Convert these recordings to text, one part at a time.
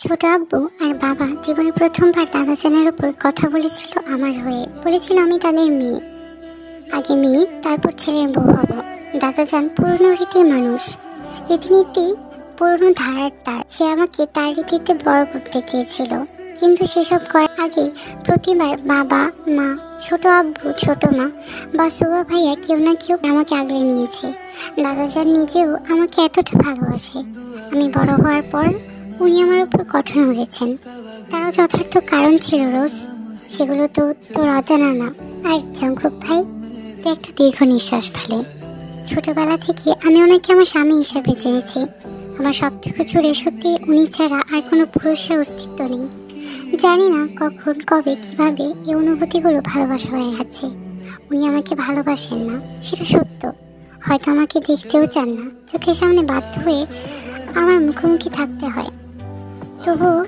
ছোট আব্বু আর বাবা জীবনে প্রথমবার দাদাজানের উপর কথা বলেছিল আমার হয়ে। বলেছিল আমি তাদের মেয়ে, আগে মেয়ে তারপর ছেলের বউ হব। দাদাজান পুরনো রীতির মানুষ, রীতিনীতি পুরনো ধারার তার। সে আমাকে তার রীতিতে বড় করতে চেয়েছিল, কিন্তু সেসব করার আগে প্রতিবার বাবা মা, ছোট আব্বু, ছোট মা বা সুবা ভাইয়া কেউ না কেউ আমাকে আগলে নিয়েছে। দাদাজান নিজেও আমাকে এতটা ভালোবাসে। আমি বড় হওয়ার পর উনি আমার উপর কঠোর হয়েছেন। তারও যথার্থ কারণ ছিল রোজ, সেগুলো তো তোর অজানা না। আর জঙ্কুক ভাই একটা দীর্ঘ নিঃশ্বাস ফেলে। ছোটবেলা থেকে আমি ওনাকে আমার স্বামী হিসেবে জেনেছি। আমার সবটুকু জুড়ে সত্যি উনি ছাড়া আর কোনো পুরুষের অস্তিত্ব নেই। জানি না কখন কবে কিভাবে এই অনুভূতিগুলো ভালোবাসা হয়ে গেছে। উনি আমাকে ভালোবাসেন না, সেটা সত্য। হয়তো আমাকে দেখতেও চান না, চোখের সামনে বাধ্য হয়ে আমার মুখোমুখি থাকতে হয়। তবুও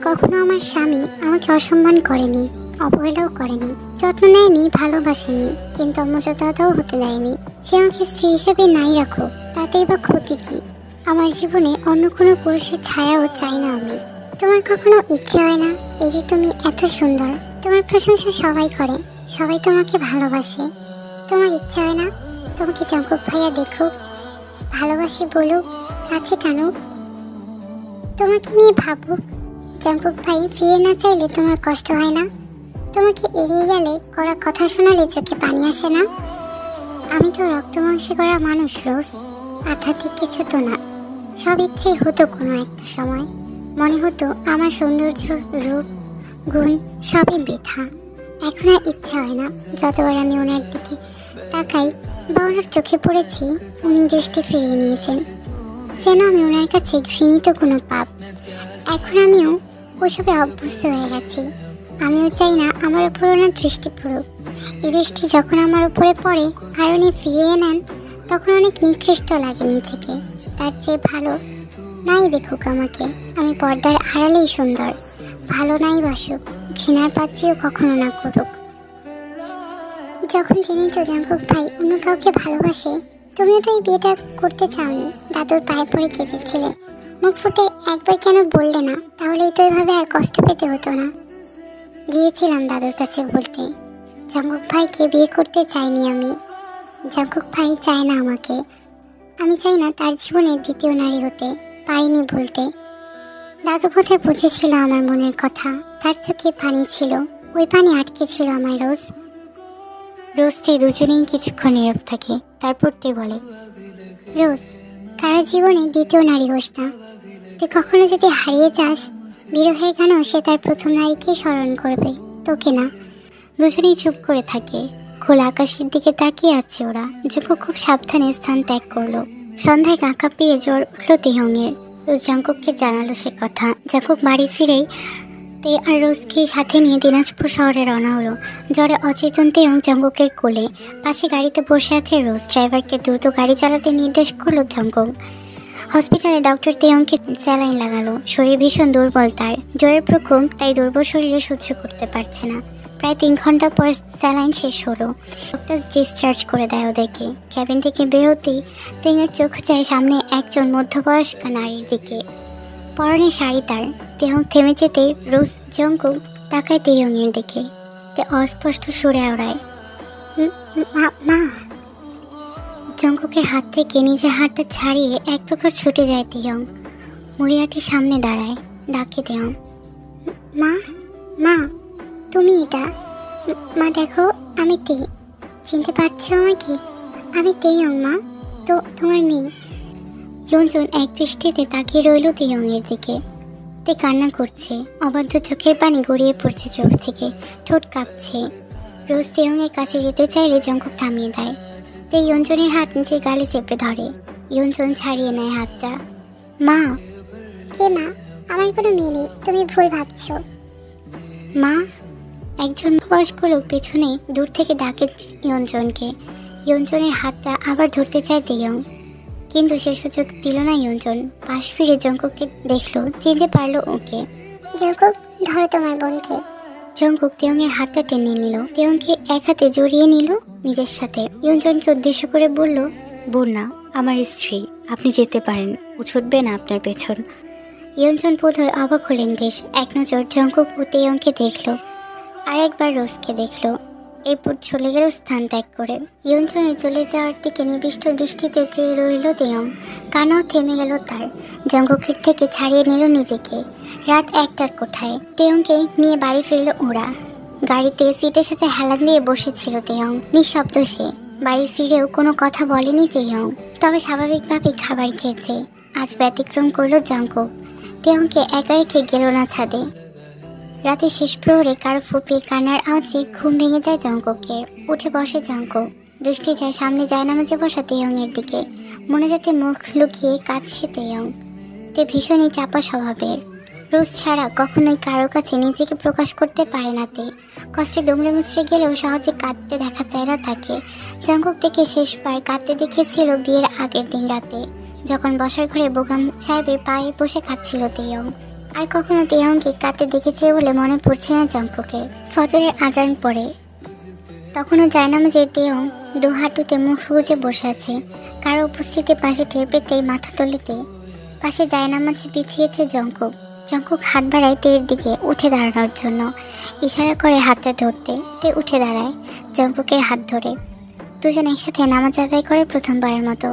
কখনো আমার স্বামী আমাকে অসম্মান করেনি, অবহেলাও করেনি, যত্ন নেয়নি, ভালোবাসেনি, কিন্তু অমর্যাদাও হতে দেয়নি। সে আমাকে স্ত্রী হিসেবে নাই রাখো, তাতেই বা ক্ষতি কি? আমার জীবনে অন্য কোনো পুরুষের ছায়াও চাই না আমি। তোমার কখনো ইচ্ছে হয় না এই যে তুমি এত সুন্দর, তোমার প্রশংসা সবাই করে, সবাই তোমাকে ভালোবাসে, তোমার ইচ্ছে হয় না তোমাকে জঙ্কুক ভাইয়া দেখুক, ভালোবাসি বলুক, কাছে টানুক, তোমাকে নিয়ে ভাবুক? জঙ্কুক ভাই ফিরে না চাইলে তোমার কষ্ট হয় না? তোমাকে এড়িয়ে গেলে কড়া কথা শোনালে চোখে পানি আসে না? আমি তো রক্ত মাংসে করা মানুষ রোজ, আধ্যাত্মিক কিছু তো না। সব ইচ্ছেই হতো কোনো একটা সময়, মনে হতো আমার সৌন্দর্য, রূপ, গুণ সবই বৃথা। এখন আর ইচ্ছা হয় না। যতবার আমি ওনার দিকে তাকাই বা ওনার চোখে পড়েছি, উনি দৃষ্টি ফিরিয়ে নিয়েছেন, যেন আমি ওনার কাছে ঘৃণিত কোনো পাপ। এখন আমিও ওসবে অভ্যস্ত হয়ে গেছি। আমিও চাই না আমার উপর ওনার দৃষ্টি পড়ুক। এই দৃষ্টি যখন আমার উপরে পড়ে আর উনি ফিরিয়ে নেন, তখন অনেক নিকৃষ্ট লাগে নিজেকে। তার চেয়ে ভালো নাই দেখুক আমাকে, আমি পর্দার আড়ালেই সুন্দর। ভালো নাই বাসুক, ঘৃণার পাত্রেও কখনো না করুক। যখন জেনেছ জঙ্কুক ভাই অন্য কাউকে ভালোবাসে, তুমিও তো এই বিয়েটা করতে চাওনি, দাদুর পায়ে পড়ে কেঁদেছিলে। মুখ ফুটে একবার কেন বললে না? তাহলেই তো এভাবে আর কষ্ট পেতে হতো না। গিয়েছিলাম দাদুর কাছে বলতে, জঙ্কুক ভাইকে বিয়ে করতে চাইনি আমি। জঙ্কুক ভাই চায় না আমাকে, আমি চাই না তার জীবনের দ্বিতীয় নারী হতে। পারিনি বলতে। দাদু বোধহয় বুঝেছিল আমার মনের কথা, তার চোখে পানি ছিল, ওই পানি আটকে ছিল আমার রোজ। রোজতে দুজনেই কিছুক্ষণ নীরব থাকে, তারপর তে বলে, রোজ, কারো জীবনে দ্বিতীয় নারী হোস না। তুই কখনো যদি হারিয়ে যাস, বিরহের গানেও সে তার প্রথম নারীকে স্মরণ করবে, তোকে না। দুজনেই চুপ করে থাকে, খোলা আকাশের দিকে তাকিয়ে আছে ওরা। জঙ্কুক খুব সাবধানে স্থান ত্যাগ করলো। সন্ধ্যায় কাকা পেয়ে জ্বর উঠল তেহংয়ের। রোজ জঙ্কুককে জানালো সে কথা। জঙ্কুক বাড়ি ফিরেই তে আর রোজকে সাথে নিয়ে দিনাজপুর শহরে রওনা হলো। জ্বরে অচেতন তেহং জঙ্কুকের কোলে, পাশে গাড়িতে বসে আছে রোজ। ড্রাইভারকে দ্রুত গাড়ি চালাতে নির্দেশ করলো জঙ্কুক। হসপিটালে ডক্টর তেহংকে স্যালাইন লাগালো। শরীর ভীষণ দুর্বল তার, জ্বরের প্রকোপ তাই দুর্বল শরীরে সহ্য করতে পারছে না। প্রায় 3 ঘন্টা পর স্যালাইন শেষ হলো। ডক্টর ডিসচার্জ করে দেয় ওদেরকে। ক্যাবিন থেকে বেরোতেই তেহংয়ের চোখ যায় সামনে একজন মধ্যবয়স্ক নারীর দিকে, পরনে শাড়ি তার। তেহং থেমে যেতে রোজ জঙ্কুক তাকায় তেহংয়ের দিকে। তে অস্পষ্ট সুরে ওড়ায়, মা। জঙ্কুকের হাত থেকে নিজের হাতটা ছাড়িয়ে এক প্রকার ছুটে যায় তেহং। মহিলাটির সামনে দাঁড়ায়, ডাকে তেহং, মা, মা, তুমি এটা? মা দেখো, আমি তে, চিনতে পারছো আমাকে? আমি তেহং মা, তো তোমার মেয়ে। ইয়ঞ্জন এক দৃষ্টিতে তাকিয়ে রইল তেহংয়ের দিকে। তে কান্না করছে, অবাধ্য চোখের পানি গড়িয়ে পড়ছে চোখ থেকে, ঠোঁট কাঁপছে। রোজ তেহংয়ের কাছে যেতে চাইলে জঙ্কুক থামিয়ে দেয়। তে ইয়ঞ্জনের হাত নিজের গালে চেপে ধরে। ইয়ঞ্জন ছাড়িয়ে নেয় হাতটা। মা। কে মা? আমার কোনো মেয়ে নেই, তুমি ভুল ভাবছো। মা। একজন বয়স্ক লোক পেছনে দূর থেকে ডাকে ইয়ঞ্জনকে। ইয়ঞ্জনের হাতটা আবার ধরতে চায় তেহং, কিন্তু সে সুযোগ দিল না ইয়ঞ্জন। পাশ ফিরে জঙ্কুককে দেখলো, চিনতে পারলো ওকে। জঙ্কুক, ধরো তোমার বোনকে। জঙ্কুক তেয়ংয়ের হাতটা টেনে নিল, তেয়ংকে এক হাতে জড়িয়ে নিল নিজের সাথে। ইয়ঞ্জনকে উদ্দেশ্য করে বলল, বোন না, আমার স্ত্রী, আপনি যেতে পারেন, ও ছুটবে না আপনার পেছন। ইয়ঞ্জন বোধহয় অবাক হলেন বেশ। এক নজর জঙ্কুক ও তেয়ংকে দেখলো, আর একবার রোজকে দেখলো, এরপর চলে গেল স্থান ত্যাগ করে। ইয়ঞ্জনের চলে যাওয়ার দিকে নিবিষ্ট দৃষ্টিতে চেয়ে রইল তেয়ং। কানও থেমে গেল তার। জঙ্কুকের থেকে ছাড়িয়ে নিল নিজেকে। রাত 1টার কোঠায় তেয়ংকে নিয়ে বাড়ি ফিরল ওরা। গাড়িতে সিটের সাথে হেলান দিয়ে বসেছিল তেয়ং, নিঃশব্দ সে। বাড়ি ফিরেও কোনো কথা বলেনি তেয়ং, তবে স্বাভাবিকভাবেই খাবার খেয়েছে। আজ ব্যতিক্রম করলো জঙ্কুক, তেয়ংকে একা রেখে গেল না ছাদে। রাতে শেষ প্রহরে কারো ফুপিয়ে কান্নার আওয়াজে ঘুম ভেঙে যায় জঙ্কুকের। উঠে বসে জঙ্কুক, দৃষ্টি যায় সামনে জায়নামাজে বসা তেয়ংয়ের দিকে। মনে যাতে মুখ লুকিয়ে কাঁদছে তেয়ং। তে ভীষণই চাপা স্বভাবের। রোজ ছাড়া কখনোই কারো কাছে নিজেকে প্রকাশ করতে পারে না তে। কষ্টে দুমড়ে মুচড়ে গেলেও সহজে কাঁদতে দেখা যায় না তাকে। জঙ্কুক থেকে শেষবার কাঁদতে দেখেছিল বিয়ের আগের দিন রাতে, যখন বসার ঘরে বোগাম সাহেবের পায়ে বসে খাচ্ছিল তেয়ং। আর কখনো তেয়ংকে কাঁদতে দেখেছে বলে মনে পড়ছে না জঙ্কুকের। ফজরের আজান পড়ে, তখনও জায়নামাজে তেয়ং দু হাঁটুতে মুখ গুজে বসে আছে। কারো উপস্থিতি পাশে টের পেতেই মাথা তলিতে পাশে জায়নামাজ বিছিয়েছে জঙ্কুক। জঙ্কুক হাত বাড়ায় তের দিকে উঠে দাঁড়ানোর জন্য, ইশারা করে হাতটা ধরতে। তে উঠে দাঁড়ায় জঙ্কুকের হাত ধরে। দুজন একসাথে নামাজ আদায় করে প্রথমবারের মতো।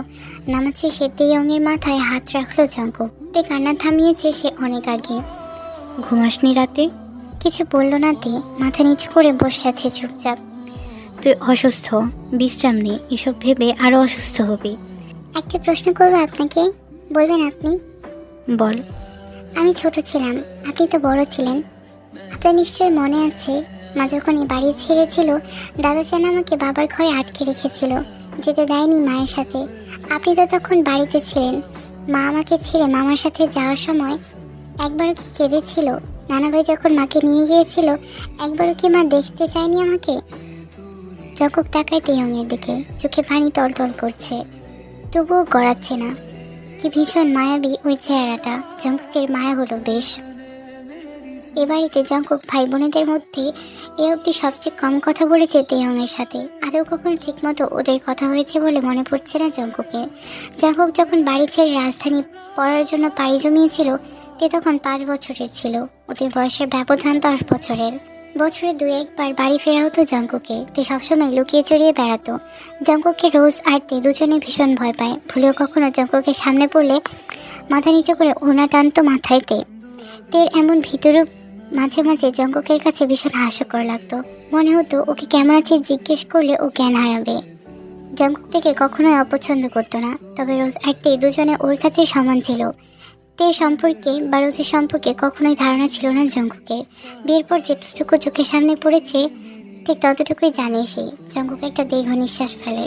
নামাজ শেষে তেয়ংয়ের মাথায় হাত রাখলো জঙ্কুক। তে কান্না থামিয়েছে সে অনেক আগে। ঘুমাসনি রাতে? কিছু বলল না তে, মাথা নিচু করে বসে আছে চুপচাপ। তুই অসুস্থ, বিশ্রাম নে, এসব ভেবে আরো অসুস্থ হবি। একটা প্রশ্ন করবো আপনাকে, বলবেন আপনি? বল। আমি ছোট ছিলাম, আপনি তো বড় ছিলেন। আপনার নিশ্চয়ই মনে আছে, মা যখন এই বাড়ি ছেড়েছিল, দাদা চান আমাকে বাবার ঘরে আটকে রেখেছিল, যেতে দেয়নি মায়ের সাথে। আপনি তো তখন বাড়িতে ছিলেন। মা আমাকে ছেড়ে মামার সাথে যাওয়ার সময় একবারও কি কেঁদেছিল? নানাভাই যখন মাকে নিয়ে গিয়েছিল, একবারও কি মা দেখতে চায়নি আমাকে? জঙ্কুক তাকায় তেয়ংয়ের দিকে, চোখে পানি টলটল করছে, তবুও গড়াচ্ছে না। কি ভীষণ মায়াবী ওই চেহারাটা। জঙ্কুকের মায়া হলো বেশ। এ বাড়িতে জঙ্কুক ভাই বোনেদের মধ্যে এ অবধি সবচেয়ে কম কথা বলেছে তেয়ংয়ের সাথে। আদৌ কখনো ঠিকমতো ওদের কথা হয়েছে বলে মনে পড়ছে না জঙ্কুকের। জঙ্কুক যখন বাড়ি ছেড়ে রাজধানী পড়ার জন্য পাড়ি জমিয়েছিল, তে তখন 5 বছরের ছিল। ওদের বয়সের ব্যবধান 10 বছরের। বছরে 2-1 বার বাড়ি ফেরা হতো জঙ্কুকে। তে সবসময় লুকিয়ে চড়িয়ে বেড়াতো। জঙ্কুককে রোজ আর তে দুজনে ভীষণ ভয় পায়। ভুলেও কখনো জঙ্কুকের সামনে পড়লে মাথা নিচু করে ওনা টানতো মাথায় তে। তের এমন ভিতরূপ মাঝে মাঝে জঙ্কুকের কাছে ভীষণ হাস্যকর লাগতো। মনে হতো ওকে কেমন আছে জিজ্ঞেস করলে ও জ্ঞান হারাবে। জঙ্কুক থেকে কখনোই অপছন্দ করতো না, তবে রোজ আর তে দুজনে ওর কাছে সমান ছিল। তে সম্পর্কে বা রোজের সম্পর্কে কখনোই ধারণা ছিল না জঙ্কুকের। বিয়ের পর যেটুকু চোখের সামনে পড়েছে ঠিক ততটুকুই জানে সে। জঙ্কুক একটা দীর্ঘ নিঃশ্বাস ফেলে।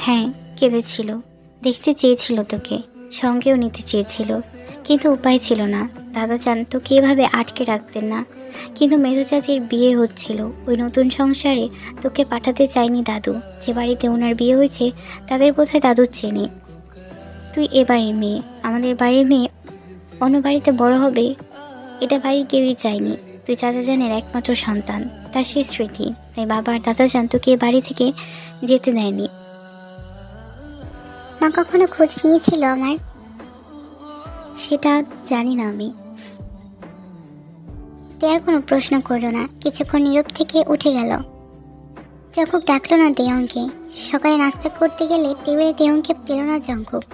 হ্যাঁ, কেঁদেছিল, দেখতে চেয়েছিল তোকে, সঙ্গেও নিতে চেয়েছিল, কিন্তু উপায় ছিল না। দাদা চান তোকে এভাবে আটকে রাখতেন না, কিন্তু মেজো চাচির বিয়ে হচ্ছিল। ওই নতুন সংসারে তোকে পাঠাতে চায়নি দাদু। যে বাড়িতে ওনার বিয়ে হয়েছে তাদের বোধহয় দাদু চেনে। তুই এ বাড়ির মেয়ে, আমাদের বাড়ির মেয়ে অন্য বাড়িতে বড় হবে, এটা বাড়ির কেউই চায়নি। তুই চাচা জানের একমাত্র সন্তান, তার সেই স্মৃতি। তাই বাবা আর দাদা চান তোকে এ বাড়ি থেকে যেতে দেয়নি। মা কখনো খোঁজ নিয়েছিল আমার? সেটা জানি না আমি। তে আর কোনো প্রশ্ন করলো না, কিছুক্ষণ নীরব থেকে উঠে গেল। জঙ্কুক ডাকলো না তেয়ংকে। সকালে নাস্তা করতে গেলে টেবিলে তেয়ংকে পেল না জঙ্কুক।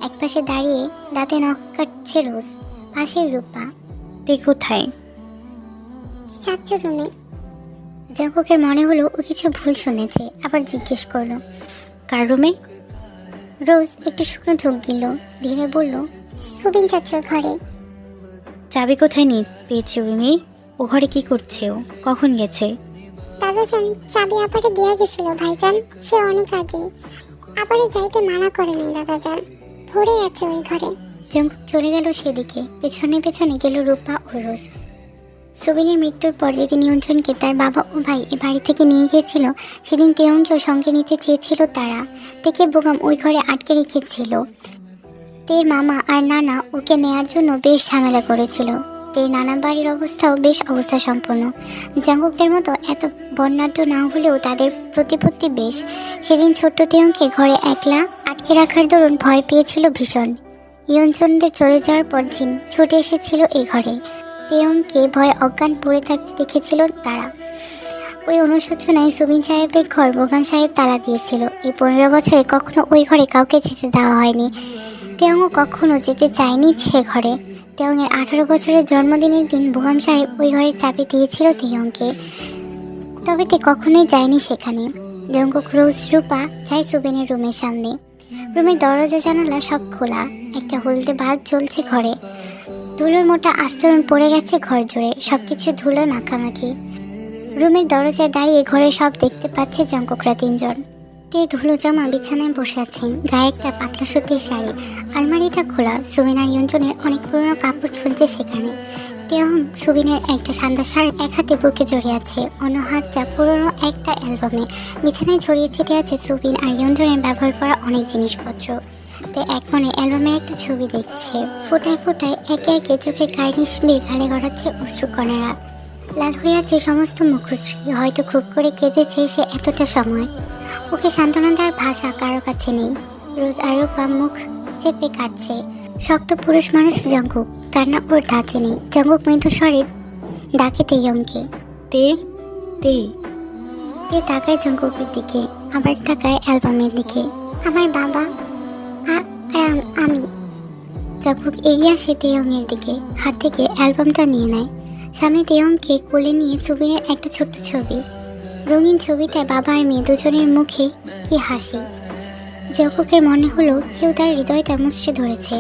একপাশে দাঁড়িয়ে দাঁতে নখ কাটছে রোজ, পাশে রূপা। তে কোথায়? চাচ্চু রুমে। জঙ্কুকের মনে হলো ও কিছু ভুল শুনেছে, আবার জিজ্ঞেস করলো, কার রুমে? রোজ একটু শুকনো ঢোক গিল, ধীরে বলল, সুবিন চাচ্চুর ঘরে। চাবি কোথায় নিয়ে পেয়েছে ওই মেয়ে? ও ঘরে কি করছে? ও কখন গেছে? দাদা যান চাবি আবারে দেয়া গেছিল ভাইজান, সে অনেক আগে। আবারে যাইতে মানা করে নাই দাদা যান, ভরে আছে ওই ঘরে। জঙ্কুক চলে গেল সেদিকে, পেছনে পেছনে গেল রূপা ও রোজ। সুবিনের মৃত্যুর পর যেদিন নিয়ন্ত্রণকে তার বাবা ও ভাই এ বাড়ি থেকে নিয়ে গিয়েছিল, সেদিন তেয়ংকেও সঙ্গে নিতে চেয়েছিল তারা। তেকে বোগাম ওই ঘরে আটকে রেখেছিল। তের মামা আর নানা ওকে নেয়ার জন্য বেশ ঝামেলা করেছিল। তের নানা বাড়ির অবস্থাও বেশ অবস্থা সম্পন্ন। জাঙ্কুকদের মতো এত বর্ণাঢ্য না হলেও তাদের প্রতিপত্তি বেশ। সেদিন ছোট্ট তেয়ংকে ঘরে একলা আটকে রাখার দরুন ভয় পেয়েছিল ভীষণ। ইয়নচন্দের চলে যাওয়ার পর জিন ছুটে এসেছিল এই ঘরে। তেয়ংকে ভয়ে অজ্ঞান পড়ে থাকতে দেখেছিল তারা। ওই অনুশোচনায় সুবিন সাহেবের ঘর বোগান সাহেব তালা দিয়েছিল। এই 15 বছরে কখনো ওই ঘরে কাউকে যেতে দেওয়া হয়নি। তেয়ংও কখনো যেতে চায়নি সে ঘরে। তেয়ংয়ের 18 বছরের জন্মদিনের দিন বোগান সাহেব ওই ঘরের চাবি দিয়েছিল তেয়ংকে, তবে তে কখনোই যায়নি সেখানে। জঙ্কুক রোজ রূপা যায় সুবিনের রুমের সামনে। রুমের দরজা জানালা সব খোলা, একটা হলদে বাল্ব জ্বলছে ঘরে। ধুলোর মোটা আস্তরণ পড়ে গেছে ঘর জুড়ে, সবকিছু ধুলোয় মাখামাখি। রুমের দরজায় দাঁড়িয়ে ঘরে সব দেখতে পাচ্ছে জঙ্কুকরা 3 জন। তে ধুলো জমা বিছানায় বসে আছেন, গায়ে একটা পাতলা সুতির শাড়ি। আলমারিটা খোলা, সুবিন আর ইয়নচনের অনেক পুরনো কাপড় ঝুলছে সেখানে। তেয়ং সুবিনের একটা সাদা শার্ট এক হাতে বুকে জড়িয়ে আছে, অন্য হাতটা পুরনো একটা অ্যালবামে। বিছানায় ছড়িয়ে ছিটে আছে সুবিন আর ইয়নচনের ব্যবহার করা অনেক জিনিসপত্র। তে এক মনে অ্যালবামের একটা ছবি দেখছে। ফোটায় ফোটায় একে একে চোখে কার্নিশ বেয়ে গালে গড়াচ্ছে অশ্রুকণারা। লাল হয়ে আছে সমস্ত মুখশ্রী। হয়তো খুব করে কেঁদেছে সে এতটা সময়। ওকে সান্ত্বনা দেওয়ার ভাষা কারো কাছে নেই। রোজ আর রূপা মুখ চেপে কাঁদছে। শক্ত পুরুষ মানুষ জঙ্কুক, কান্না ওর ধাঁচে নেই। জঙ্কুক মৃদু স্বরে ডাকে তেয়ংকে। তে তে তে তাকায় জঙ্কুকের দিকে, আবার তাকায় অ্যালবামের দিকে। আমার বাবা আর আমি। জঙ্কুক এগিয়ে আসে তেয়ংয়ের দিকে, হাত থেকে অ্যালবামটা নিয়ে নেয়। সামনে তেয়ংকে কোলে নিয়ে সুবিনের একটা ছোট্ট ছবি। রঙিন ছবিটায় বাবা আর মেয়ে দুজনের মুখে কি হাসি। জঙ্কুকের মনে হলো কেউ তার হৃদয়টা মুচড়ে ধরেছে।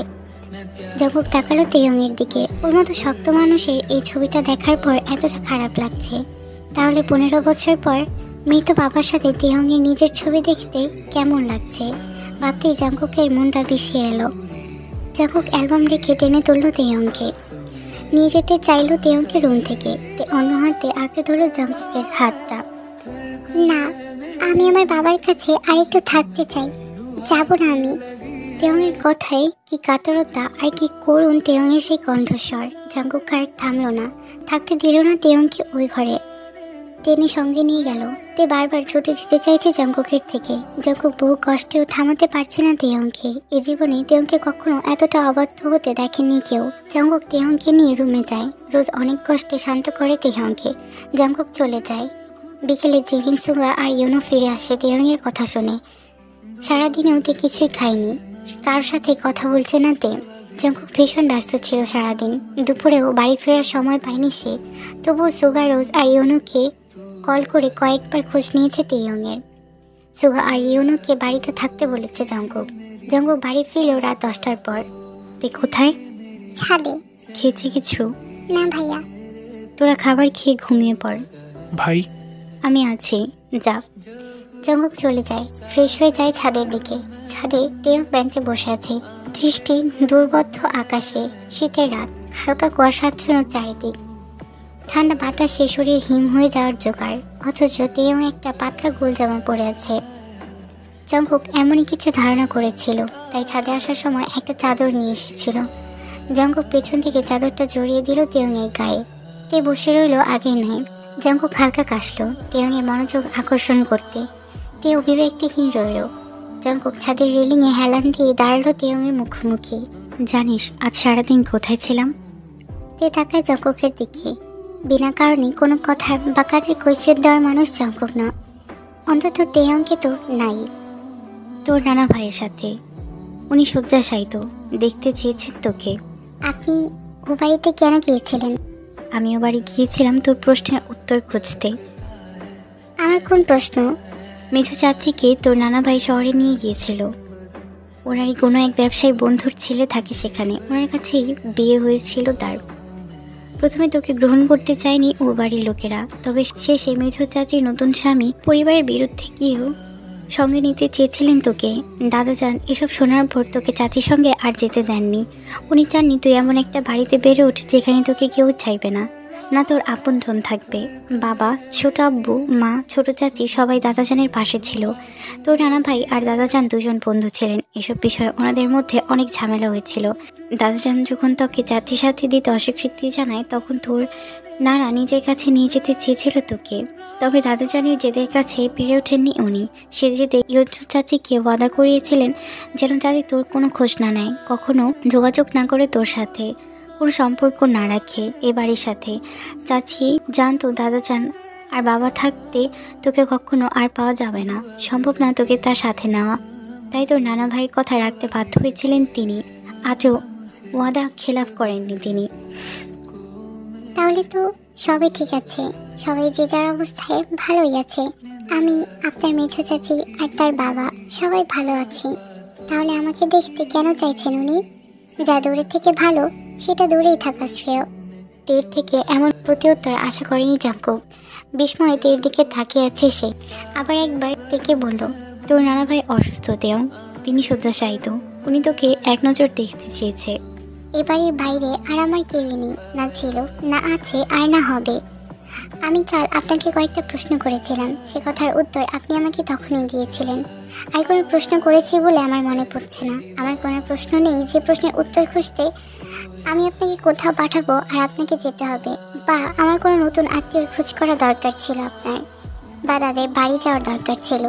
জঙ্কুক তাকালো তেয়ংয়ের দিকে। ওর মতো শক্ত মানুষের এই ছবিটা দেখার পর এতটা খারাপ লাগছে। তাহলে 15 বছর পর মৃত বাবার সাথে তেয়ংয়ের নিজের ছবি দেখতে কেমন লাগছে ভাবতেই জঙ্কুকের মনটা বিষিয়ে এলো। জঙ্কুক অ্যালবাম রেখে টেনে তুললো তেয়ংকে, নিয়ে যেতে চাইলো তেয়ংকে রুম থেকে। অন্য হাতে আঁকড়ে ধরলো জঙ্কুকের হাতটা। না, আমি আমার বাবার কাছে আরেকটু থাকতে চাই, যাব না আমি। তেয়ংয়ের কথায় কি কাতরতা আর কি করুণ তেয়ংয়ের সেই কণ্ঠস্বর। জঙ্কুক আর থামলো না, থাকতে দিল না তেয়ংকে ওই ঘরে। টেনে সঙ্গে নিয়ে গেল। তে বারবার ছুটে যেতে চাইছে জঙ্কুকের থেকে। জঙ্কুক বহু কষ্টেও থামাতে পারছে না তেয়ংকে। এ জীবনে তেয়ংকে কখনো এতটা অবাধ্য হতে দেখেনি কেউ। জঙ্কুক তেয়ংকে নিয়ে রুমে যায়। রোজ অনেক কষ্টে শান্ত করে তেয়ংকে। জঙ্কুক চলে যায়। বিকেলে জিবিন, সুগা আর ইউনো ফিরে আসে তেয়ংয়ের কথা শুনে। সারাদিনেও তে কিছুই খায়নি, কারোর সাথে কথা বলছে না তে। জঙ্কুক ভীষণ ব্যস্ত ছিল সারাদিন। দুপুরেও বাড়ি ফেরার সময় পায়নি সে। তবুও সুগা, রোজ আর ইউনোকে কল করে কয়েকবার খোঁজ নিয়েছে তেয়ংয়ের। সুগা আর ইউনোকে বাড়িতে থাকতে বলেছে জঙ্কুক। জঙ্কুক বাড়ি ফিরলেও রাত 10টার পর। তে কোথায়? ছাদে। খেয়েছি কিছু? না ভাইয়া। তোরা খাবার খেয়ে ঘুমিয়ে পড়। ভাই আমি আছি, যা। জঙ্কুক চলে যায়, ফ্রেশ হয়ে যায় ছাদের দিকে। ছাদে তেয়ং বেঞ্চে বসে আছে, দৃষ্টি দুর্বোধ্য আকাশে। শীতের রাত, হালকা কুয়াশাচ্ছন্ন চারিদিক। ঠান্ডা বাতাসে শরীর হিম হয়ে যাওয়ার জোগাড়, অথচ তেয়ং একটা পাতলা গোল জামা পরে আছে। জঙ্কুক এমনই কিছু ধারণা করেছিল, তাই ছাদে আসার সময় একটা চাদর নিয়ে এসেছিল। জঙ্কুক পেছন থেকে চাদরটা জড়িয়ে দিল তেয়ংয়ের গায়ে। তে বসে রইল আগের ন্যায়। জঙ্কুক হালকা কাশলো, তেয়ংয়ের মনোযোগ আকর্ষণ করতে। তে অভিব্যক্তিহীন রইল। জঙ্কুক ছাদের রেলিংয়ে হেলান দিয়ে দাঁড়ালো তেয়ংয়ের মুখোমুখি। জানিস আজ সারাদিন কোথায় ছিলাম? তে তাকায় জঙ্কুকের দিকে। বিনা কারণে কোনো কথার বা কাজে কৈফিয়ত দেওয়ার মানুষ জঙ্কুক না, অন্তত তেয়ংকে তো নাই। তোর নানা ভাইয়ের সাথে। উনি শয্যাশায়িত, দেখতে চেয়েছেন তোকে। আপনি ও বাড়িতে কেন গিয়েছিলেন? আমিও বাড়ি গিয়েছিলাম তোর প্রশ্নের উত্তর খুঁজতে। আমার কোন প্রশ্ন? মেঝো চাচিকে তোর নানা ভাই শহরে নিয়ে গিয়েছিল। ওনারই কোনো এক ব্যবসায়ী বন্ধুর ছেলে থাকে সেখানে। ওনার কাছেই বিয়ে হয়েছিল তার। প্রথমে তোকে গ্রহণ করতে চায়নি ও বাড়ির লোকেরা, তবে শেষে মেঝো চাচির নতুন স্বামী পরিবারের বিরুদ্ধে গিয়েও সঙ্গে নিতে চেয়েছিলেন তোকে। দাদাজান এসব শোনার পর তোকে চাচির সঙ্গে আর যেতে দেননি। উনি চাননি তুই এমন একটা বাড়িতে বেড়ে ওঠ যেখানে তোকে কেউ চাইবে না। না তোর আপনজন থাকবে। বাবা, ছোট আব্বু, মা, ছোট চাচি সবাই দাদাজানের পাশে ছিল। তোর নানা ভাই আর দাদাজান দুজন বন্ধু ছিলেন। এসব বিষয়ে ওনাদের মধ্যে অনেক ঝামেলা হয়েছিল। দাদাজান যখন তোকে চাচির সাথে দিতে অস্বীকৃতি জানায়, তখন তোর নানা নিজের কাছে নিয়ে যেতে চেয়েছিল তোকে। তবে দাদাজানের জেদের কাছে পেরে ওঠেননি উনি। সে জেদে ইয়ঞ্জু চাচিকে ওয়াদা করিয়েছিলেন যেন চাচি তোর কোনো খোঁজ না নেয়, কখনো যোগাযোগ না করে তোর সাথে, কোনো সম্পর্ক না রাখে এ বাড়ির সাথে। চাচি জানতো দাদাজান আর বাবা থাকতে তোকে কখনো আর পাওয়া যাবে না, সম্ভব না তোকে তার সাথে নেওয়া। তাই তোর নানা ভাইয়ের কথা রাখতে বাধ্য হয়েছিলেন তিনি। আজও ওয়াদা খেলাফ করেননি তিনি। তাহলে তো সবই ঠিক আছে, সবাই যে যার অবস্থায় ভালোই আছে। আমি, আপনার মেঝো চাচি আর তার বাবা সবাই ভালো আছি। তাহলে আমাকে দেখতে কেন চাইছেন উনি? যা দূরের থেকে ভালো সেটা দূরেই থাকা শ্রেয়। তীর থেকে এমন প্রত্যুত্তর আশা করেনি জাঙ্কুক। বিস্ময়ে তীর দিকে তাকিয়ে আছে সে। আবার একবার দেখে বলল, তোর নানা ভাই অসুস্থ দেও, তিনি শয্যাশায়িত। উনি তোকে এক নজর দেখতে চেয়েছে। এ বাড়ির বাইরে আর আমার কেউই নেই, না ছিল, না আছে, আর না হবে। আমি কাল আপনাকে কয়েকটা প্রশ্ন করেছিলাম, সে কথার উত্তর আপনি আমাকে তখনই দিয়েছিলেন। আর কোনো প্রশ্ন করেছি বলে আমার মনে পড়ছে না। আমার কোনো প্রশ্ন নেই যে প্রশ্নের উত্তর খুঁজতে আমি আপনাকে কোথাও পাঠাবো আর আপনাকে যেতে হবে, বা আমার কোনো নতুন আত্মীয়র খোঁজ করা দরকার ছিল আপনার, বা তাদের বাড়ি যাওয়ার দরকার ছিল।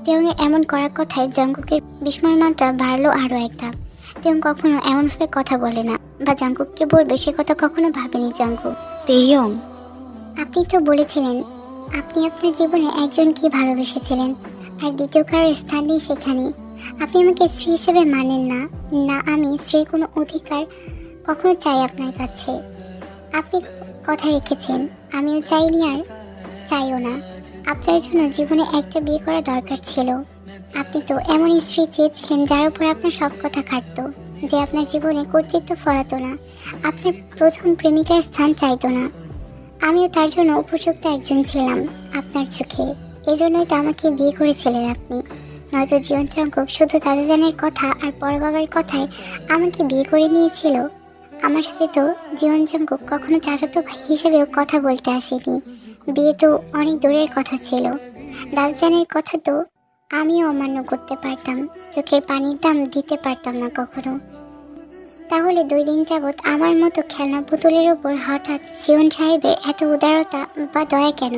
তেউংয়ের এমন করার কথায় জাঙ্কুকের বিস্ময় মাত্রা বাড়লো আরও এক ধাপ। তেউং কখনো এমনভাবে কথা বলে না, বা জাঙ্কুককে বলবে সে কথা কখনো ভাবেনি জাঙ্কুক। তেইয়ং, আপনি তো বলেছিলেন আপনি আপনার জীবনে একজনকে ভালোবেসেছিলেন, আর দ্বিতীয় কারোর স্থান নেই সেখানে। আপনি আমাকে স্ত্রী হিসেবে মানেন না। না, আমি স্ত্রীর কোনো অধিকার কখনো চাই আপনার কাছে। আপনি কথা রেখেছেন, আমিও চাইনি আর চাইও না। আপনার জন্য জীবনে একটা বিয়ে করা দরকার ছিল। আপনি তো এমন স্ত্রী চেয়েছিলেন যার উপর আপনার সব কথা খাটতো, যে আপনার জীবনে কর্তৃত্ব ফলাতো না, আপনার প্রথম প্রেমিকার স্থান চাইতো না। আমিও তার জন্য উপযুক্ত একজন ছিলাম আপনার চোখে। এই জন্যই তো আমাকে বিয়ে করেছিলেন আপনি। নয়তো জীবন চঙ্কক শুধু দাদাজানের কথা আর বড় বাবার কথায় আমাকে বিয়ে করে নিয়েছিল। আমার সাথে তো জীবন চঙ্কক কখনো চাচাতো ভাই হিসেবেও কথা বলতে আসেনি। বিয়ে তো অনেক দূরের কথা ছিল। দাদাজানের কথা তো আমিও অমান্য করতে পারতাম, চোখের পানির দাম দিতে পারতাম না কখনো। তাহলে 2 দিন যাবৎ আমার মতো খেলনা পুতুলের ওপর হঠাৎ জীবন সাহেবের এত উদারতা বা দয়া কেন?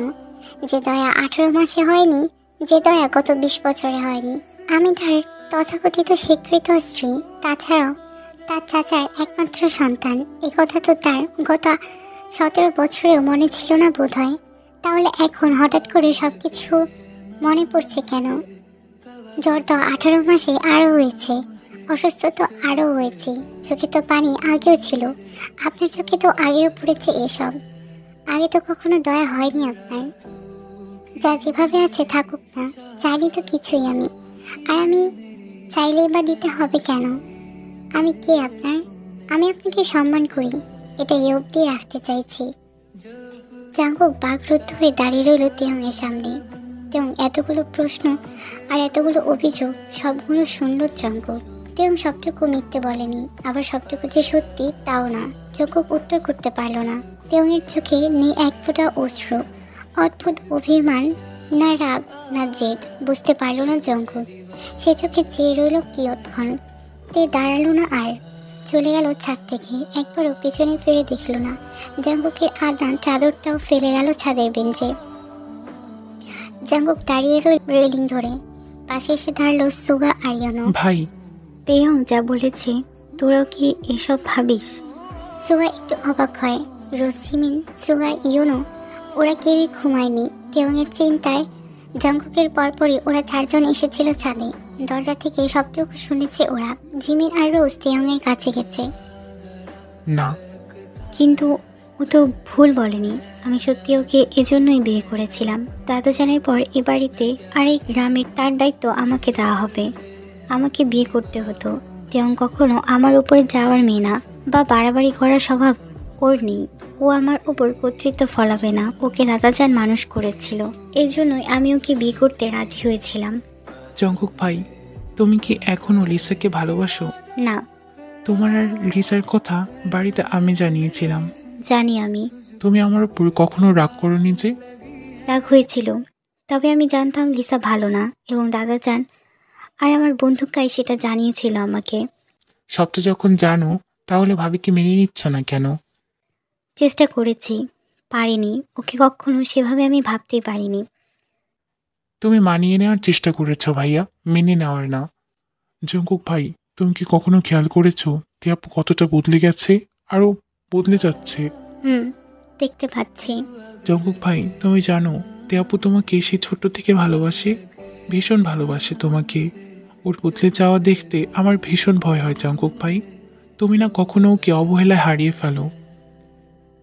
যে দয়া 18 মাসে হয়নি, যে দয়া গত 20 বছরে হয়নি। আমি তার তথাকথিত স্বীকৃত স্ত্রী, তাছাড়াও তার চাচার একমাত্র সন্তান। এই কথা তো তার গত 17 বছরেও মনে ছিল না বোধ হয়। তাহলে এখন হঠাৎ করে সব কিছু মনে পড়ছে কেন? জ্বর তো 18 মাসে আরও হয়েছে, অসুস্থ তো আরও হয়েছে, চোখে তো পানি আগেও ছিল। আপনার চোখে তো আগেও পড়েছে এসব। আগে তো কখনো দয়া হয়নি আপনার। যা যেভাবে আছে থাকুক না, চাইনি তো কিছুই আমি। আর আমি চাইলেই বা দিতে হবে কেন? আমি কে আপনার? আমি আপনাকে সম্মান করি, এটা এ অবধি রাখতে চাইছি। জাঙ্কুক বাকরুদ্ধ হয়ে দাঁড়িয়ে রইল তেউংয়ের সামনে। তেউং এতগুলো প্রশ্ন আর এতগুলো অভিযোগ সবগুলো শুনল জাঙ্কুক। তেউং সবটুকু মিথ্যে বলেনি, আবার সবটুকু যে সত্যি তাও না। জাঙ্কুক উত্তর করতে পারল না। তেউংয়ের চোখে নেই এক ফোঁটা অশ্রু, অদ্ভুত অভিমান, না রাগ না জেদ, বুঝতে পারল না জাঙ্কুক। সে চোখে চেয়ে রইল কিয়ৎক্ষণ। তে দাঁড়ালো না আর, চলে গেল ছাদ থেকে। একবারও পিছনে ফিরে দেখল না। জাঙ্কুকের আদান চাদরটাও ফেলে গেল ছাদের বেঞ্চে। জাঙ্কুক দাঁড়িয়ে রইল রেলিং ধরে। পাশে এসে দাঁড়ালো সুগা আর ইয়োনো। ভাই, তেইয়ং যা বলেছে তোরাও কি এসব ভাবিস? সুগা একটু অবাক হয়। রোজিমিন, সুগা, ইয়োনো ওরা কেউই ঘুমায়নি। তেউংয়ের চিন্তায় জাঙ্কুকের পরপরই ওরা 4 জন এসেছিল ছাদে। দরজা থেকে সবটুকু শুনেছে ওরা। জিমিন আর রোজ তেউংয়ের কাছে গেছে। না, কিন্তু ও তো ভুল বলেনি। আমি সত্যি ওকে এজন্যই বিয়ে করেছিলাম। দাদাজানের পর এ বাড়িতে আর এই গ্রামের তার দায়িত্ব আমাকে দেওয়া হবে। আমাকে বিয়ে করতে হতো। তেমন কখনো আমার উপরে যাওয়ার মেয়ে না, বা বাড়াবাড়ি করার স্বভাব ওর নেই। ও আমার উপর কর্তৃত্ব ফলাবে না। ওকে দাদাজান মানুষ করেছিল, এই জন্যই আমি ওকে বিয়ে করতে রাজি হয়েছিলাম। জঙ্কুক ভাই, তুমি কি এখনো লিসাকে ভালোবাসো? না, তোমার আর লিসার কথা বাড়িতে আমি জানিয়েছিলাম। জানি আমি। তুমি আমার উপর কখনো রাগ করোনি যে? রাগ হয়েছিল, তবে আমি জানতাম লিসা ভালো না এবং দাদা চান আর আমার বন্ধু কাই সেটা জানিয়েছিল আমাকে। সবটা যখন জানো তাহলে ভাবিকে মেনে নিচ্ছ না কেন? চেষ্টা করেছি, পারিনি। ওকে কখনো সেভাবে আমি ভাবতেই পারিনি। তুমি মানিয়ে নেওয়ার চেষ্টা করেছো ভাইয়া, মেনে নেওয়ার না। জঙ্কুক ভাই, তুমি কি কখনো খেয়াল করেছো তিয়াপু কতটা বদলে গেছে, আরো বদলে যাচ্ছে? দেখতে পাচ্ছি। জঙ্কুক ভাই, তুমি জানো তিয়াপু তোমাকে সেই ছোট্ট থেকে ভালোবাসে, ভীষণ ভালোবাসে তোমাকে। ওর বদলে যাওয়া দেখতে আমার ভীষণ ভয় হয় জঙ্কুক ভাই। তুমি না কখনো ওকে অবহেলায় হারিয়ে ফেলো।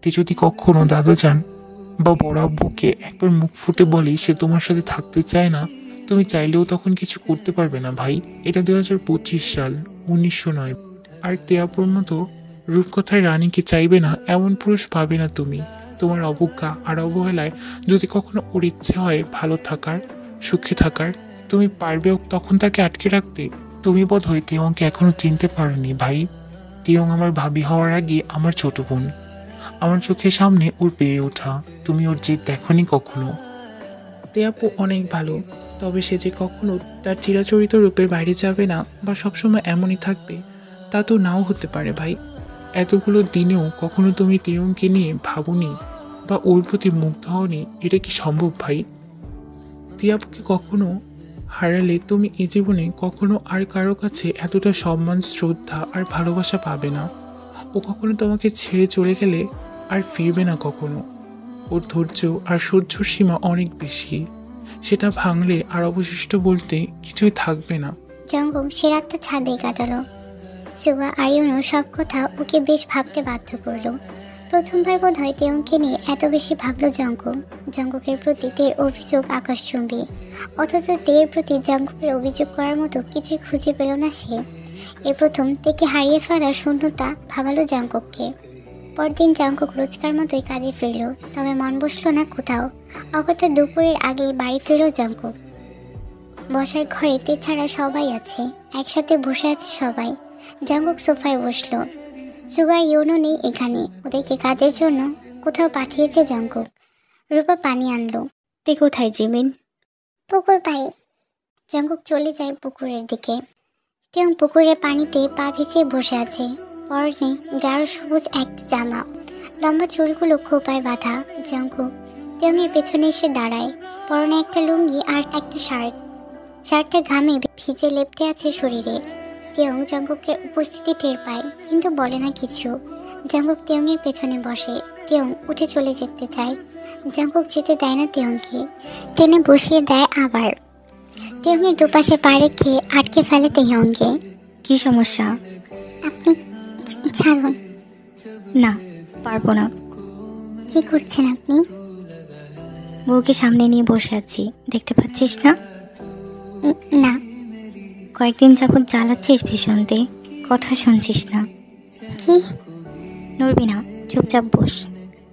তে যদি কখনো দাদা যান বা বড় আব্বুকে একবার মুখ ফুটে বলে সে তোমার সাথে থাকতে চায় না, তুমি চাইলেও তখন কিছু করতে পারবে না ভাই। এটা 2025 সাল, 1900 নয়। আর তিয়াপুর মতো রূপকথায় রানীকে চাইবে না এমন পুরুষ পাবে না তুমি। তোমার অবজ্ঞা আর অবহেলায় যদি কখনো ওর ইচ্ছে হয় ভালো থাকার, সুখে থাকার, তুমি পারবে তখন তাকে আটকে রাখতে? তুমি বোধ হয় তিয়ংকে এখনো চিনতে পারোনি ভাই। তিয়ং আমার ভাবি হওয়ার আগে আমার ছোট বোন। আমার চোখের সামনে ওর বেড়ে ওঠা। তুমি ওর জেদ দেখনি কখনো। তেয়াপু অনেক ভালো, তবে সে যে কখনো তার চিরাচরিত রূপের বাইরে যাবে না বা সবসময় এমনই থাকবে তা তো নাও হতে পারে ভাই। এতগুলো দিনেও কখনো তুমি তিয়ংকে নিয়ে ভাবনি বা ওর প্রতি মুগ্ধ হওনি, এটা কি সম্ভব ভাই? তিয়াপুকে কখনো হারালে তুমি এ জীবনে কখনো আর কারো কাছে এতটা সম্মান, শ্রদ্ধা আর ভালোবাসা পাবে না। ও কখনো তোমাকে ছেড়ে চলে গেলে আর ফিরবে না কখনো। ওর ধৈর্য আর সহ্যর সীমা অনেক বেশি, সেটা ভাঙলে আর অবশিষ্ট বলতে কিছুই থাকবে না। জঙ্গম সে রাতটা ছাদেই কাটালো। সুগা আর ইউনো সব কথা ওকে বেশ ভাবতে বাধ্য করলো। প্রথমবার বোধ হয় তেয়ংকে নিয়ে এত বেশি ভাবলো জঙ্গম। জঙ্গকের প্রতি তের অভিযোগ আকাশচুম্বী, অথচ তের প্রতি জঙ্গকের অভিযোগ করার মতো কিছুই খুঁজে পেল না সে। এ প্রথম তেকে হারিয়ে ফেলার শূন্যতা ভাবালো জঙ্গককে। পরদিন জঙ্গক রোজকার মতোই কাজে ফিরল, তবে মন বসলো না কোথাও। অগত্যা দুপুরের আগেই বাড়ি ফিরল জঙ্গক। বসার ঘরে তে ছাড়া সবাই আছে, একসাথে বসে আছে সবাই। জঙ্গক সোফায় বসলো। সুগা ইউনো নেই এখানে, ওদেরকে কাজের জন্য কোথাও পাঠিয়েছে জঙ্গক। রূপা পানি আনলো। তে কোথায় জিমিন? পুকুর পাড়ে। জঙ্গক চলে যায় পুকুরের দিকে। তেও পুকুরের পানিতে পা ভিজিয়ে বসে আছে। পরনে গাঢ় সবুজ একটা জামা, লম্বা চুলগুলো খোপায় বাঁধা। জঙ্গক তেউঙের পেছনে এসে দাঁড়ায়। পরনে একটা লুঙ্গি আর একটা শার্টটা ঘামে ভিজে লেপ্টে আছে শরীরে। তেউং জঙ্গকের উপস্থিতি টের পায়, কিন্তু বলে না কিছু। জঙ্গক তেউঙের পেছনে বসে। তেউং উঠে চলে যেতে চায়, জঙ্গক যেতে দেয় না তেউংকে, টেনে বসিয়ে দেয় আবার। তেউঙের দুপাশে পা রেখে আটকে ফেলে তেউংকে। কি সমস্যা? আপনি ছাড়ুন। না, পারবো না। কি করছেন আপনি? বউকে সামনে নিয়ে বসে আছি, দেখতে পাচ্ছিস না? না। কয়েকদিন যাবৎ জ্বালাচ্ছিস ভীষণতে, কথা শুনছিস না। কি? নড়বি না, চুপচাপ বস।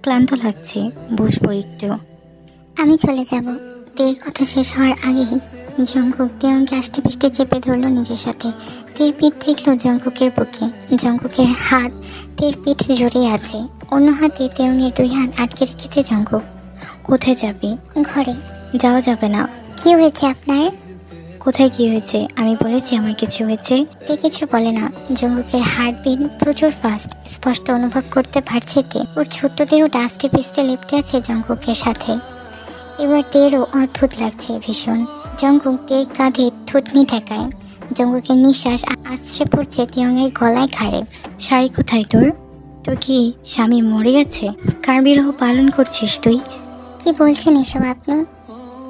ক্লান্ত লাগছে, বসবো একটু। আমি চলে যাব। তের কথা শেষ হওয়ার আগেই জঙ্কুক তেউংকে আষ্টে পিষ্টে চেপে ধরলো নিজের সাথে। তের পিঠ ঠেকলো জঙ্কুকের বুকে। জঙ্কুকের হাত তের পিঠ জড়িয়ে আছে, অন্য হাতে তেউংয়ের দুই হাত আটকে রেখেছে জঙ্কুক। কোথায় যাবি? ঘরে। যাওয়া যাবে না। কি হয়েছে আপনার? কোথায় কি হয়েছে? আমি বলেছি আমার কিছু হয়েছে? তে কিছু বলে না। জঙ্কুকের হার্টবিট প্রচুর ফাস্ট, স্পষ্ট অনুভব করতে পারছে তে। ওর ছোট্ট দেহটা আষ্টে পিষ্টে লিপ্টে আছে জঙ্কুকের সাথে। এবার তেরও অদ্ভুত লাগছে ভীষণ। জঙ্কুক তের কাঁধে থুতনি ঠেকায়। জঙ্কুকের নিঃশ্বাস আছড়ে পড়ছে তেউঙের গলায় ঘাড়ে। শাড়ি কোথায় তোর? তোর কি স্বামী মরে গেছে? কার বিরহ পালন করছিস তুই? কি বলছেন এসব আপনি?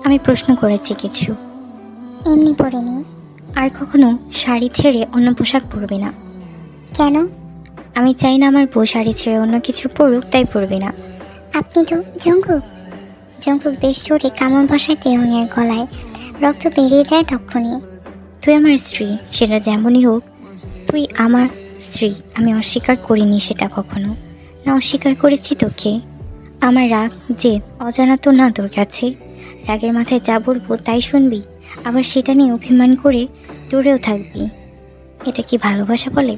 আমি প্রশ্ন করেছি কিছু। এমনি পড়েনি। আর কখনো শাড়ি ছেড়ে অন্য পোশাক পরবি না। কেন? আমি চাই না আমার বউ শাড়ি ছেড়ে অন্য কিছু পরুক, তাই পরবি না। আপনি তো জঙ্কুক। জঙ্কুক বেশ জোরে কামড় বসায় তেউঙের গলায়। রক্ত বেরিয়ে যায় তক্ষুনি। তুই আমার স্ত্রী, সেটা যেমনই হোক। তুই আমার স্ত্রী, আমি অস্বীকার করিনি সেটা কখনো। না, অস্বীকার করেছি তোকে। আমার রাগ যে অজানা তো না তোর কাছে। রাগের মাথায় যা বলবো তাই শুনবি, আবার সেটা নিয়ে অভিমান করে দূরেও থাকবি। এটা কি ভালোবাসা বলে?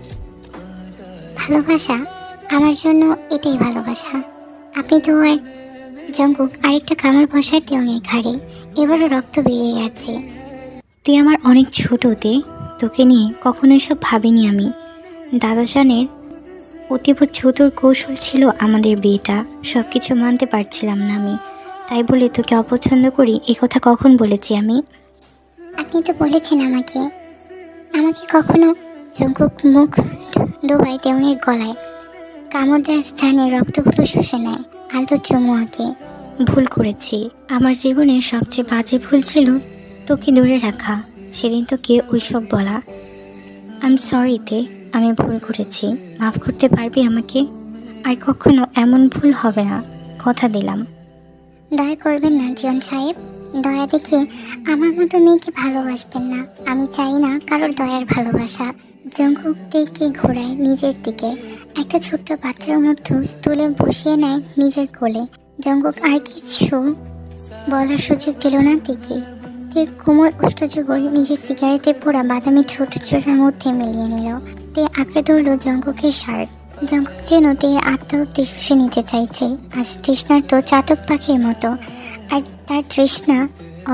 ভালোবাসা? আমার জন্য এটাই ভালোবাসা। আপনি তো আর জঙ্কুক আরেকটা কামড় বসায় তেয়ংয়ের ঘাড়ে। এবারও রক্ত বেরিয়ে গেছে। তুই আমার অনেক ছোটতে, তোকে নিয়ে কখনো এসব ভাবিনি আমি। দাদাজানের অতীব চতুর কৌশল ছিল আমাদের বিয়েটা, সব কিছু মানতে পারছিলাম না আমি, তাই বলে তোকে অপছন্দ করি এই কথা কখন বলেছি আমি? আপনি তো বলেছেন আমাকে কখনো। জঙ্কুক মুখ ডোবায় তেয়ংয়ের গলায়, কামড় দেওয়ার স্থানে রক্তগুলো শুষে নেয়, আলতো চুমু আঁকে। ভুল করেছি, আমার জীবনের সবচেয়ে বাজে ভুল ছিল তোকে দূরে রাখা, সেদিন তোকে ওইসব বলা। আমি সরিতে, আমি ভুল করেছি, মাফ করতে পারবি আমাকে? আর কখনো এমন ভুল হবে না, কথা দিলাম। দয়া করবেন না জিয়ন সাহেব, দয়া দেখে আমার মতো মেয়েকে ভালোবাসবেন না। আমি চাই না কারোর দয়ার ভালোবাসা। জঙ্কুক দিকে ঘোরায় নিজের দিকে, একটা ছোট্ট বাচ্চার মতো তুলে বসিয়ে নেয় নিজের কোলে। জঙ্কুক আর কিছু বলার সুযোগ দিল না দিকে। তে কোমল অষ্টযুগল নিজের সিগারেটে পোড়া বাদামি ঠোঁট চোরার মধ্যে মিলিয়ে নিল। তে আঁকড়ে ধরল জঙ্কুকের শার্ট। জঙ্কুক যেন তের আত্মা অব্দি শুষে নিতে চাইছে, আজ তৃষ্ণার তো চাতক পাখির মতো, আর তার তৃষ্ণা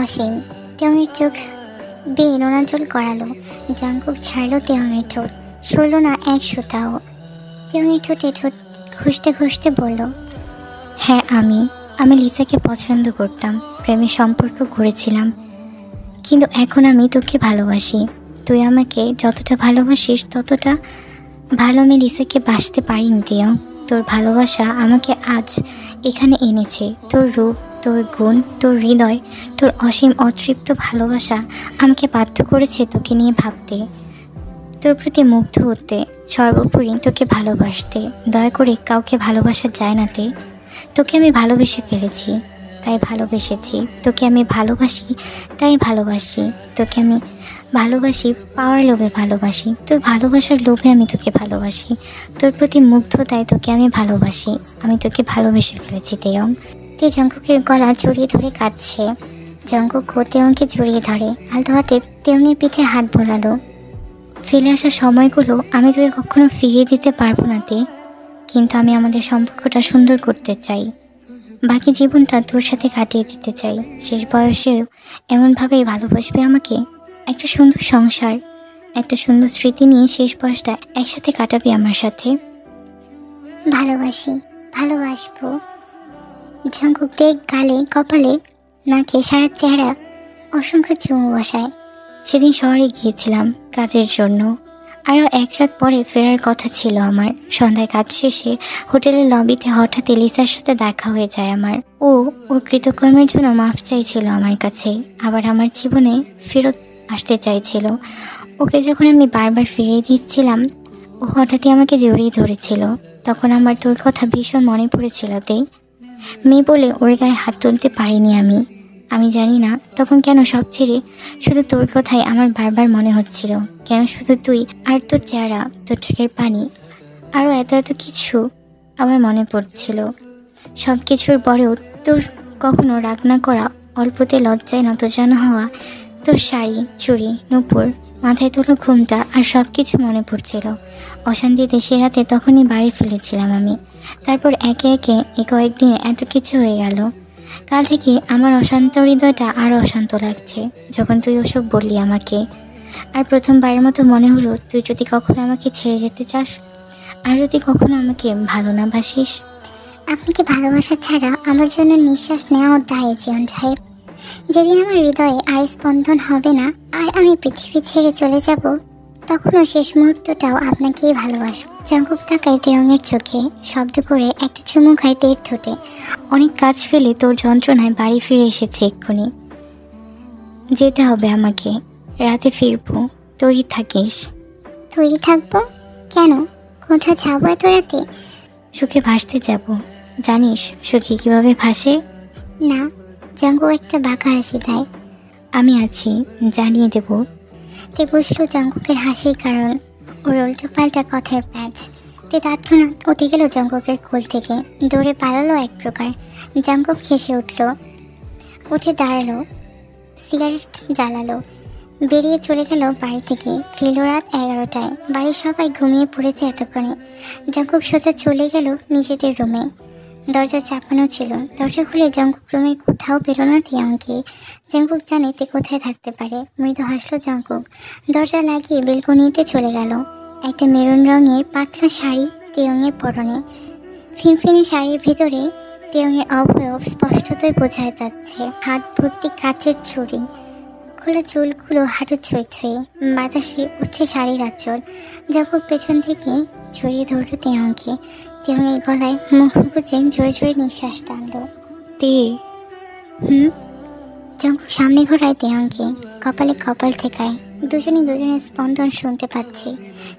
অসীম। তেয়ংয়ের চোখ বেয়ে নোনাজল করালো। জঙ্কুক ছাড়লো তেয়ংয়ের ঠোঁট, সরল না এক সুতাও। তেয়ংয়ের ঠোঁটে ঠোঁট ঘষতে ঘষতে বলল, হ্যাঁ, আমি লিসাকে পছন্দ করতাম, প্রেমের সম্পর্ক করেছিলাম, কিন্তু এখন আমি তোকে ভালোবাসি। তুই আমাকে যতটা ভালোবাসিস ততটা ভালো আমি লিসাকে বাসতে পারিনি তেয়ং। তোর ভালোবাসা আমাকে আজ এখানে এনেছে, তোর রূপ, তোর গুণ, তোর হৃদয়, তোর অসীম অতৃপ্ত ভালোবাসা আমাকে বাধ্য করেছে তোকে নিয়ে ভাবতে, তোর প্রতি মুগ্ধ হতে, সর্বোপরি তোকে ভালোবাসতে। দয়া করে কাউকে ভালোবাসা যায় না তে, তোকে আমি ভালোবেসে ফেলেছি তাই ভালোবেসেছি, তোকে আমি ভালোবাসি তাই ভালোবাসি, তোকে আমি ভালোবাসি পাওয়ার লোভে ভালোবাসি, তোর ভালোবাসার লোভে আমি তোকে ভালোবাসি, তোর প্রতি মুগ্ধতায় তোকে আমি ভালোবাসি, আমি তোকে ভালোবেসে ফেলেছি তেয়ং। তে জঙ্কুকের গলা জড়িয়ে ধরে কাঁদছে। জঙ্কুক তেয়ংকে জড়িয়ে ধরে, আলতো হাতে তেয়ংয়ের পিঠে হাত বোলালো। ফেলে আসা সময়গুলো আমি তোকে কখনো ফিরিয়ে দিতে পারবো না তে, কিন্তু আমি আমাদের সম্পর্কটা সুন্দর করতে চাই, বাকি জীবনটা তোর সাথে কাটিয়ে দিতে চাই। শেষ বয়সেও এমনভাবেই ভালোবাসবে আমাকে, একটা সুন্দর সংসার, একটা সুন্দর স্মৃতি নিয়ে শেষ বয়সটা একসাথে কাটাবি আমার সাথে। ভালোবাসবো। জঙ্কুকদের গালে, কপালে, নাকে, সারা চেহারা অসংখ্য চুমু বসায়। সেদিন শহরে গিয়েছিলাম কাজের জন্য, আরও এক রাত পরে ফেরার কথা ছিল আমার। সন্ধ্যায় কাজ শেষে হোটেলের লবিতে হঠাৎ লিসার সাথে দেখা হয়ে যায় আমার। ওর কৃতকর্মের জন্য মাফ চাইছিল আমার কাছে, আবার আমার জীবনে ফেরত আসতে চাইছিল। ওকে যখন আমি বারবার ফিরিয়ে দিচ্ছিলাম, ও হঠাৎই আমাকে জড়িয়ে ধরেছিল। তখন আমার তোর কথা ভীষণ মনে পড়েছিল তে, মেয়ে বলে ওর গায়ে হাত তুলতে পারিনি আমি জানি না তখন কেন সব ছেড়ে শুধু তোর কথাই আমার বারবার মনে হচ্ছিল, কেন শুধু তুই আর তোর চেহারা, তোর চোখের পানি, আরও এত এত কিছু আমার মনে পড়ছিল। সব কিছুর পরেও তোর কখনো রাগ না করা, অল্পতে লজ্জায় নতজানো হওয়া, তোর শাড়ি, চুড়ি, নূপুর, মাথায় তোলা ঘুমটা আর সব কিছু মনে পড়ছিল। অশান্তিতে সে রাতে তখনই বাড়ি ফেলেছিলাম আমি। তারপর একে একে কয়েকদিন এত কিছু হয়ে গেল। কাল থেকে আমার অশান্ত হৃদয়টা আরও অশান্ত লাগছে যখন তুই ওসব বললি আমাকে। আর প্রথমবারের মতো মনে হলো তুই যদি কখনো আমাকে ছেড়ে যেতে চাস, আর যদি কখনো আমাকে ভালো না বাসিস। আপনাকে ভালোবাসা ছাড়া আমার জন্য নিঃশ্বাস নেওয়াও দায় জিয়ন সাহেব। যেদিন আমার হৃদয়ে আর স্পন্দন হবে না, আর আমি পৃথিবী ছেড়ে চলে যাব, তখনও শেষ মুহূর্তটাও আপনাকেই ভালোবাসব। জঙ্কুক তাকায় তেয়ংয়ের চোখে, শব্দ করে একটা চুমু খায় তের ঠোঁটে। অনেক কাজ ফেলে তোর যন্ত্রণায় বাড়ি ফিরে এসেছি এক্ষুনি, যেতে হবে আমাকে, রাতে ফিরবো, তৈরি থাকিস। তৈরি থাকবো? কেন? কোথা যাবো এত রাতে? সুখে ভাসতে যাব। জানিস সুখী কিভাবে ভাসে? না। জঙ্কুক একটা বাঁকা হাসি দেয়। আমি আছি, জানিয়ে দেব। তে বুঝলো জঙ্কুকের হাসির কারণ ওর উল্টো পাল্টা কথার প্যাচ। তে তৎক্ষণাৎ উঠে গেল জঙ্কুকের কোল থেকে, দৌড়ে পালালো এক প্রকার। জঙ্কুক হেসে উঠে দাঁড়ালো, সিগারেট জ্বালালো, বেরিয়ে চলে গেল বাড়ি থেকে। ফিরল রাত 11টায়। বাড়ির সবাই ঘুমিয়ে পড়েছে এতক্ষণে। জঙ্কুক সোজা চলে গেল নিজেদের রুমে। দরজা চাপানো ছিল। দরজা খুলে জঙ্কুক রুমের কোথাও পেরো না তিয়াংকে। জঙ্কুক জানে তে কোথায় থাকতে পারে। মৃদু হাসলো জঙ্কুক, দরজা লাগিয়ে বেলকনিতে চলে গেল। একটা মেরুন রঙের পাতলা শাড়ি তিয়াংয়ের পরনে। ফিনফিনে শাড়ির ভিতরে তিয়াংয়ের অবয়ব স্পষ্টতই বোঝা যাচ্ছে। হাত ভর্তি কাচের ছুরি, খোলা চুলগুলো হাঁটু ছুঁয়ে ছুঁয়ে, বাতাসে উঠছে শাড়ির আঁচল। জঙ্কুক পেছন থেকে জড়িয়ে ধরল তিয়াংকে। তিয়াংয়ের গলায় মুখ গুজে জোরে জোরে নিঃশ্বাস টানলো। তে জঙ্কুক সামনে ঘোরায় তিয়াংকে, কপালে কপাল ঠেকায়। দুজনের স্পন্দন শুনতে পাচ্ছে।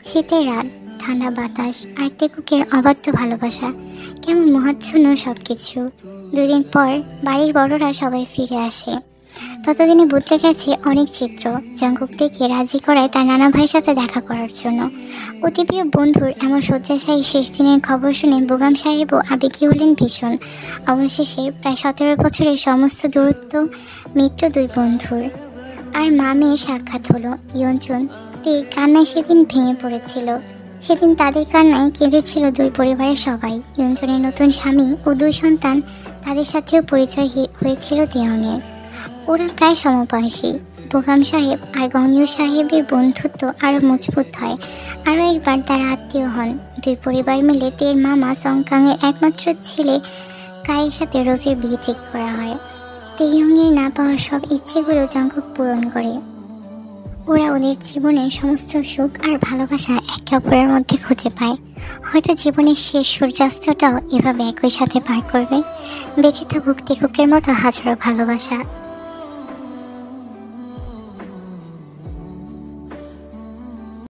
শীতের রাত, ঠান্ডা বাতাস আর টেকুকের অবাধ্য ভালোবাসা, কেমন মহাচ্ছন্ন সব কিছু। 2 দিন পর বাড়ির বড়রা সবাই ফিরে আসে। ততদিনে বদলে গেছে অনেক চিত্র। জঙ্কুক থেকে রাজি করায় তার নানা ভাইয়ের সাথে দেখা করার জন্য। অতি প্রিয় বন্ধুর এমন শয্যাশায়ী শেষ দিনের খবর শুনে বুগাম সাহেবও আবেগী হলেন ভীষণ। অবশেষে প্রায় 17 বছরের সমস্ত দূরত্ব মিটল 2 বন্ধুর। আর মা মেয়ের সাক্ষাৎ হলো। ইয়ঞ্চন তে কান্নায় সেদিন ভেঙে পড়েছিল। সেদিন তাদের কান্নায় কেঁদেছিল 2 পরিবারের সবাই। ইয়ঞ্চনের নতুন স্বামী ও 2 সন্তান, তাদের সাথেও পরিচয় হয়েছিল তিয়াংয়ের। ওরা প্রায় সমবয়সী। বোগাম সাহেব আর গঙ্গীয় সাহেবের বন্ধুত্ব আরও মজবুত হয়। আরও একবার তারা আত্মীয় হন। 2 পরিবার মিলে তের মামা সংকাংয়ের একমাত্র ছেলে কায়ের সাথে রোজের বিয়ে ঠিক করা হয়। তেইয়ংয়ের না পাওয়ার সব ইচ্ছেগুলো জঙ্কুক পূরণ করে। ওরা ওদের জীবনের সমস্ত সুখ আর ভালোবাসা একে অপরের মধ্যে খুঁজে পায়। হয়তো জীবনের শেষ সূর্যাস্তটাও এভাবে একই সাথে পার করবে। বেঁচে থাকুক টেকুকের মতো হাজারো ভালোবাসা।